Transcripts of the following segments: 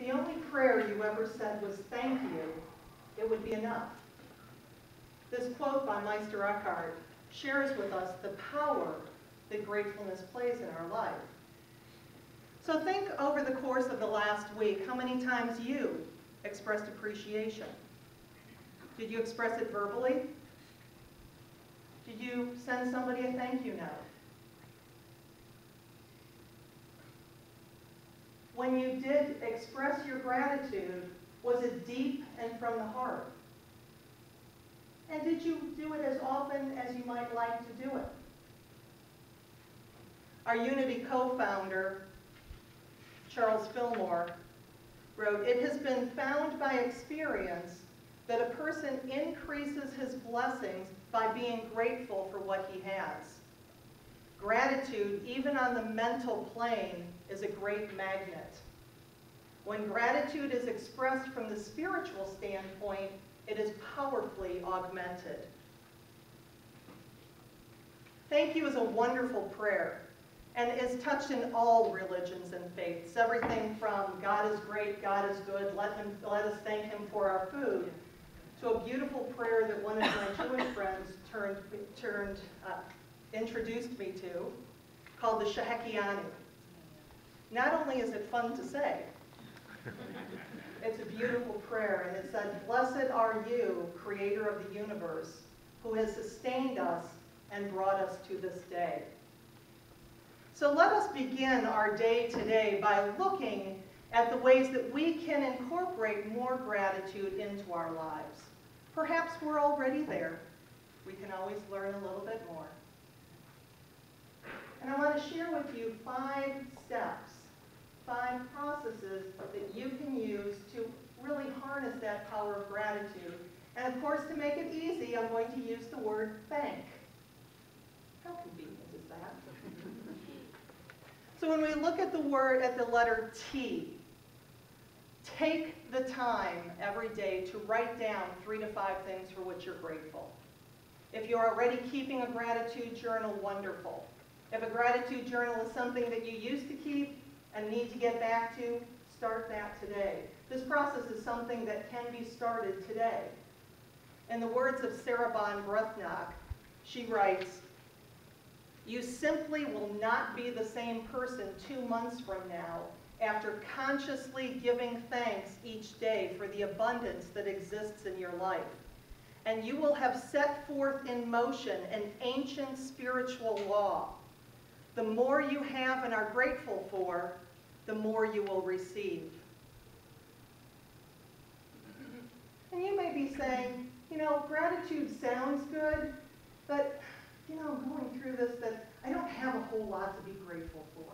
the only prayer you ever said was thank you, it would be enough. This quote by Meister Eckhart shares with us the power that gratefulness plays in our life. So think over the course of the last week how many times you expressed appreciation. Did you express it verbally? Did you send somebody a thank you note? When you did express your gratitude, was it deep and from the heart? And did you do it as often as you might like to do it? Our Unity co-founder, Charles Fillmore, wrote, "It has been found by experience that a person increases his blessings by being grateful for what he has. Gratitude, even on the mental plane, is a great magnet. When gratitude is expressed from the spiritual standpoint, it is powerfully augmented." Thank you is a wonderful prayer and is touched in all religions and faiths. Everything from God is great, God is good, let us thank him for our food, to a beautiful prayer that one of my Jewish friends introduced me to, called the Shehekianu. Not only is it fun to say, it's a beautiful prayer, and it said, "Blessed are you, creator of the universe, who has sustained us and brought us to this day." So let us begin our day today by looking at the ways that we can incorporate more gratitude into our lives. Perhaps we're already there. We can always learn a little bit more. And I want to share with you 5 steps, 5 processes that you can use to really harness that power of gratitude. And of course, to make it easy, I'm going to use the word thank. How convenient is that? So when we look at the letter T, take the time every day to write down 3 to 5 things for which you're grateful. If you're already keeping a gratitude journal, wonderful. If a gratitude journal is something that you used to keep and need to get back to, start that today. This process is something that can be started today. In the words of Sarah Von Brethnock, she writes, "You simply will not be the same person 2 months from now after consciously giving thanks each day for the abundance that exists in your life. And you will have set forth in motion an ancient spiritual law. The more you have and are grateful for, the more you will receive." And you may be saying, gratitude sounds good, but, I'm going through this that I don't have a whole lot to be grateful for.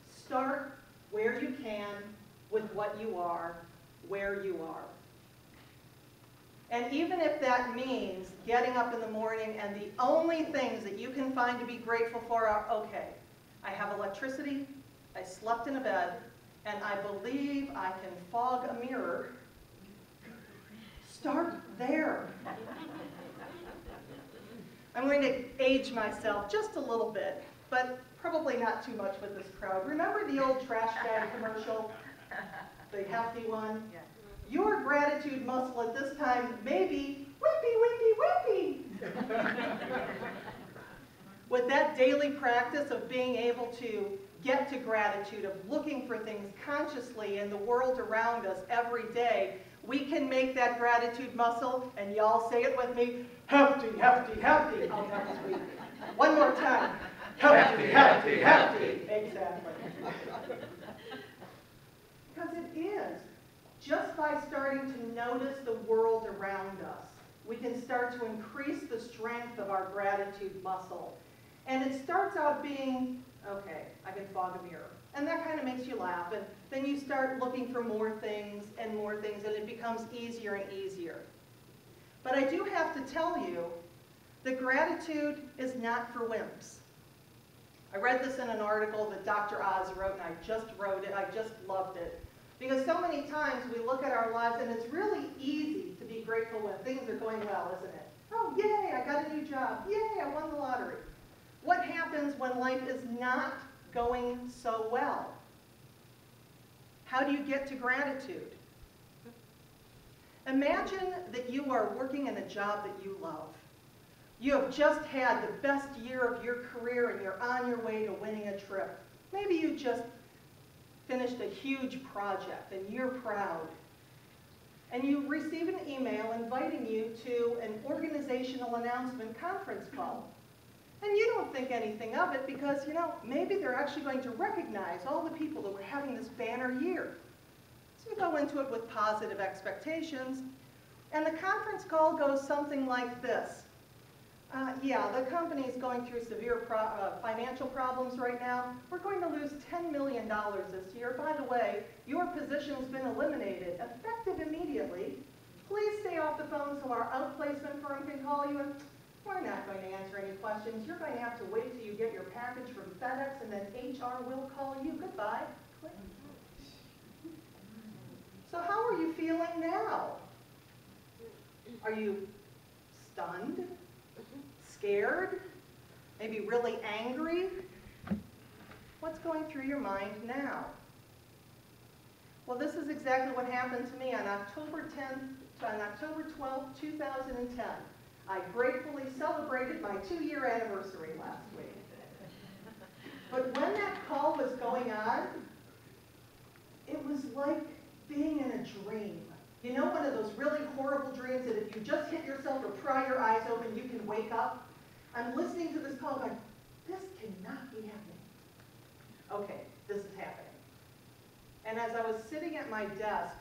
Start where you can with what you are, where you are. And even if that means getting up in the morning and the only things that you can find to be grateful for are, okay, I have electricity, I slept in a bed, and I believe I can fog a mirror. Start there. I'm going to age myself just a little bit, but probably not too much with this crowd. Remember the old trash bag commercial? The hefty one? Yeah. Your gratitude muscle at this time may be whippy, whippy, whippy. With that daily practice of being able to get to gratitude, of looking for things consciously in the world around us every day, we can make that gratitude muscle, and y'all say it with me, hefty, hefty, hefty. Oh, that was weak. One more time. Hefty, hefty, hefty. Exactly. Because it is. Just by starting to notice the world around us, we can start to increase the strength of our gratitude muscle. And it starts out being, okay, I can fog a mirror. And that kind of makes you laugh. And then you start looking for more things, and it becomes easier and easier. But I do have to tell you that gratitude is not for wimps. I read this in an article that Dr. Oz wrote, and I just wrote it. I just loved it. Because so many times we look at our lives, and it's really easy to be grateful when things are going well, isn't it? Oh, yay, I got a new job. Yay, I won the lottery. What happens when life is not going so well? How How do you get to gratitude? Imagine that you are working in a job that you love. You have just had the best year of your career and you're on your way to winning a trip. Maybe you just finished a huge project and you're proud. And you receive an email inviting you to an organizational announcement conference call. And you don't think anything of it because, you know, maybe they're actually going to recognize all the people that were having this banner year. So you go into it with positive expectations, and the conference call goes something like this. Yeah, the company is going through severe financial problems right now. We're going to lose $10 million this year. By the way, your position's been eliminated, effective immediately. Please stay off the phone so our outplacement firm can call you. And we're not going to answer any questions. You're going to have to wait till you get your package from FedEx, and then HR will call you. Goodbye. Click. So how are you feeling now? Are you stunned? Scared? Maybe really angry? What's going through your mind now? Well, this is exactly what happened to me on October 12th, 2010. I gratefully celebrated my 2-year anniversary last week. But when that call was going on, it was like being in a dream. You know, one of those really horrible dreams that if you just hit yourself or pry your eyes open, you can wake up? I'm listening to this call going, this cannot be happening. Okay, this is happening. And as I was sitting at my desk,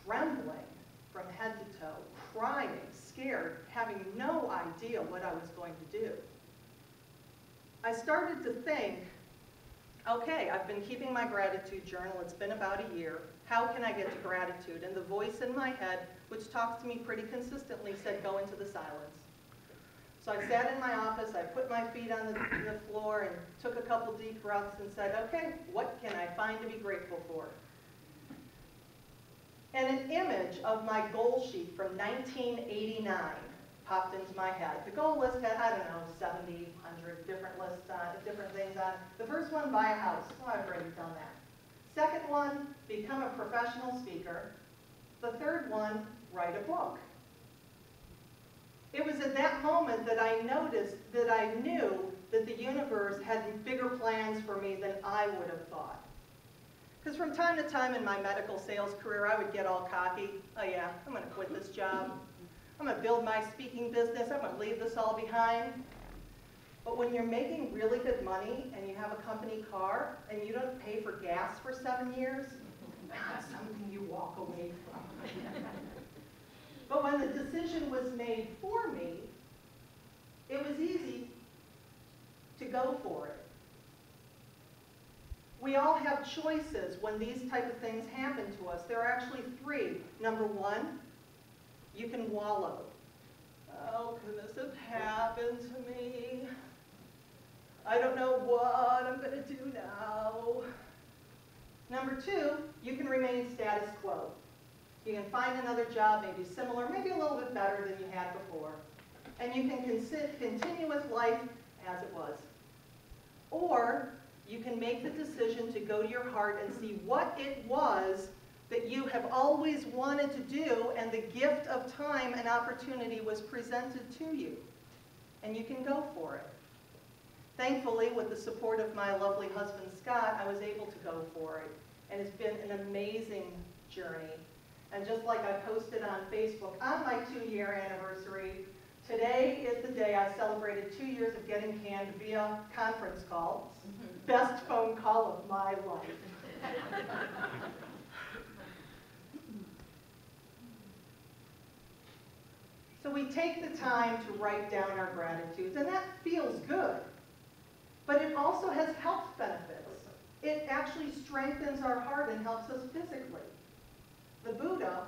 trembling from head to toe, crying, scared, having no idea what I was going to do, I started to think, okay, I've been keeping my gratitude journal. It's been about a year. How can I get to gratitude? And the voice in my head, which talks to me pretty consistently, said, go into the silence. So I sat in my office, I put my feet on the floor and took a couple deep breaths and said, okay, what can I find to be grateful for? And an image of my goal sheet from 1989 popped into my head. The goal list had, I don't know, 70, 100 different lists on it, different things on it. The first one, buy a house. Oh, I've already done that. Second one, become a professional speaker. The third one, write a book. It was at that moment that I noticed that I knew that the universe had bigger plans for me than I would have thought. Because from time to time in my medical sales career, I would get all cocky. Oh yeah, I'm going to quit this job. I'm going to build my speaking business. I'm going to leave this all behind. But when you're making really good money and you have a company car and you don't pay for gas for 7 years, that's something you walk away from. But when the decision was made for me, it was easy to go for it. We all have choices when these type of things happen to us. There are actually 3. Number 1, you can wallow. How can this have happened to me? I don't know what I'm going to do now. Number 2, you can remain status quo. You can find another job, maybe similar, maybe a little bit better than you had before. And you can continue with life as it was. Or you can make the decision to go to your heart and see what it was that you have always wanted to do, and the gift of time and opportunity was presented to you. And you can go for it. Thankfully, with the support of my lovely husband, Scott, I was able to go for it. And it's been an amazing journey. And just like I posted on Facebook on my 2-year anniversary, today is the day I celebrated 2 years of getting canned via conference call. Best phone call of my life. So we take the time to write down our gratitudes, and that feels good. But it also has health benefits. It actually strengthens our heart and helps us physically. The Buddha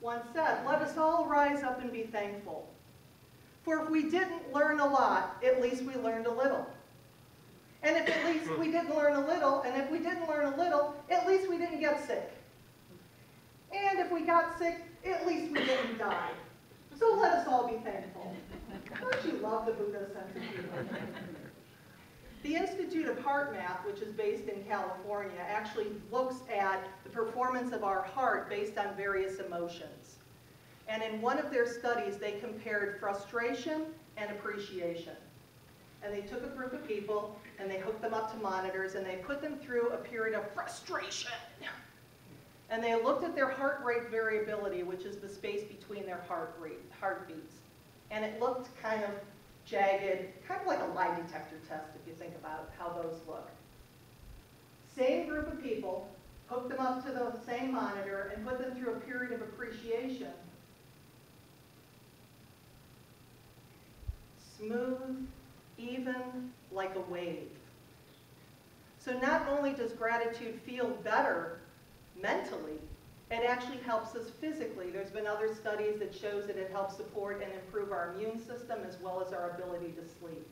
once said, let us all rise up and be thankful. For if we didn't learn a lot, at least we learned a little. And if at least we didn't learn a little, and if we didn't learn a little, at least we didn't get sick. And if we got sick, at least we didn't die. So let us all be thankful. Don't you love the Buddha's sense of humor? The Institute of Heart Math, which is based in California, actually looks at the performance of our heart based on various emotions. And in one of their studies, they compared frustration and appreciation. And they took a group of people, and they hooked them up to monitors, and they put them through a period of frustration. And they looked at their heart rate variability, which is the space between their heartbeats. And it looked kind of jagged, kind of like a lie detector test if you think about how those look. Same group of people, hooked them up to the same monitor and put them through a period of appreciation. Smooth, even, like a wave. So not only does gratitude feel better mentally, it actually helps us physically. There's been other studies that shows that it helps support and improve our immune system as well as our ability to sleep.